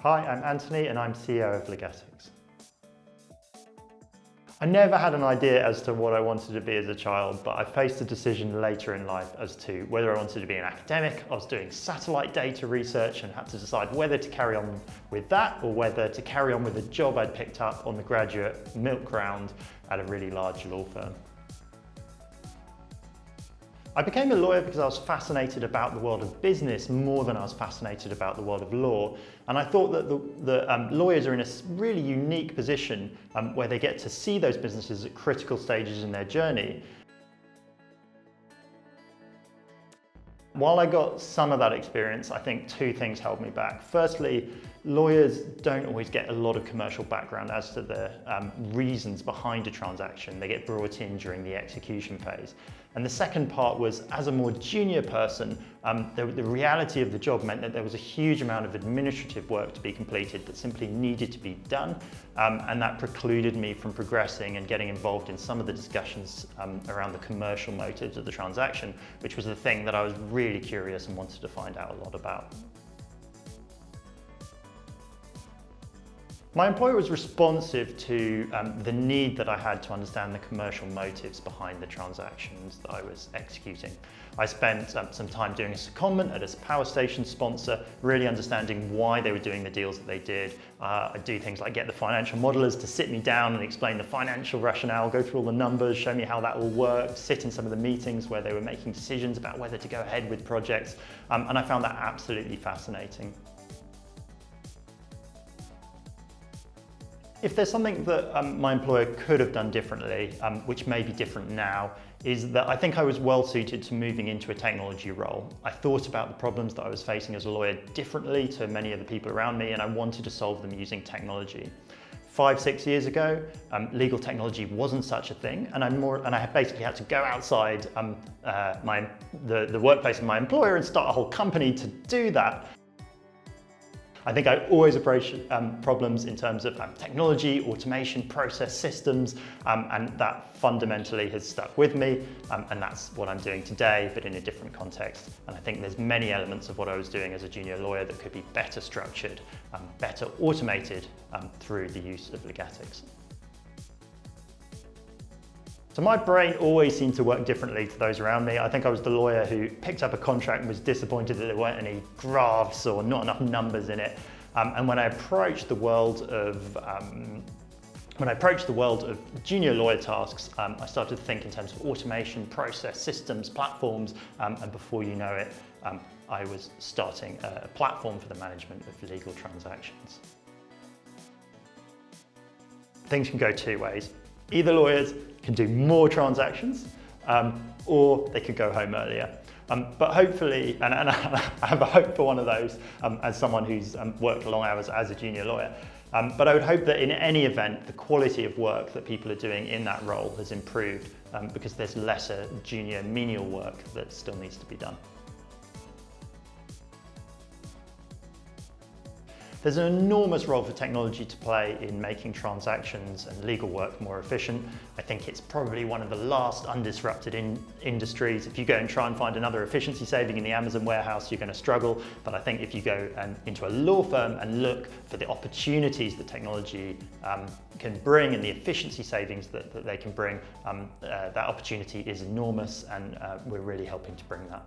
Hi, I'm Anthony and I'm CEO of Legatics. I never had an idea as to what I wanted to be as a child, but I faced a decision later in life as to whether I wanted to be an academic. I was doing satellite data research and had to decide whether to carry on with that or whether to carry on with a job I'd picked up on the graduate milk round at a really large law firm. I became a lawyer because I was fascinated about the world of business more than I was fascinated about the world of law. And I thought that the lawyers are in a really unique position where they get to see those businesses at critical stages in their journey. While I got some of that experience, I think two things held me back. Firstly, lawyers don't always get a lot of commercial background as to the reasons behind a transaction. They get brought in during the execution phase. And the second part was, as a more junior person, the reality of the job meant that there was a huge amount of administrative work to be completed that simply needed to be done. And that precluded me from progressing and getting involved in some of the discussions around the commercial motives of the transaction, which was the thing that I was really curious and wanted to find out a lot about. My employer was responsive to the need that I had to understand the commercial motives behind the transactions that I was executing. I spent some time doing a secondment at a power station sponsor, really understanding why they were doing the deals that they did. I do things like get the financial modelers to sit me down and explain the financial rationale, go through all the numbers, show me how that all worked, sit in some of the meetings where they were making decisions about whether to go ahead with projects, and I found that absolutely fascinating. If there's something that my employer could have done differently, which may be different now, is that I think I was well suited to moving into a technology role. I thought about the problems that I was facing as a lawyer differently to many of the people around me, and I wanted to solve them using technology. 5-6 years ago, legal technology wasn't such a thing, and I basically had to go outside the workplace of my employer and start a whole company to do that. I think I always approach problems in terms of technology, automation, process systems, and that fundamentally has stuck with me, and that's what I'm doing today, but in a different context. And I think there's many elements of what I was doing as a junior lawyer that could be better structured, better automated through the use of Legatics. So my brain always seemed to work differently to those around me. I think I was the lawyer who picked up a contract and was disappointed that there weren't any graphs or not enough numbers in it. And when I approached the world of junior lawyer tasks, I started to think in terms of automation, process, systems, platforms, and before you know it, I was starting a platform for the management of legal transactions. Things can go two ways. Either lawyers can do more transactions, or they could go home earlier. But hopefully, and I have a hope for one of those as someone who's worked long hours as a junior lawyer, but I would hope that in any event, the quality of work that people are doing in that role has improved because there's lesser junior menial work that still needs to be done. There's an enormous role for technology to play in making transactions and legal work more efficient. I think it's probably one of the last undisrupted industries. If you go and try and find another efficiency saving in the Amazon warehouse, you're going to struggle. But I think if you go into a law firm and look for the opportunities that technology can bring and the efficiency savings that they can bring, that opportunity is enormous, and we're really helping to bring that.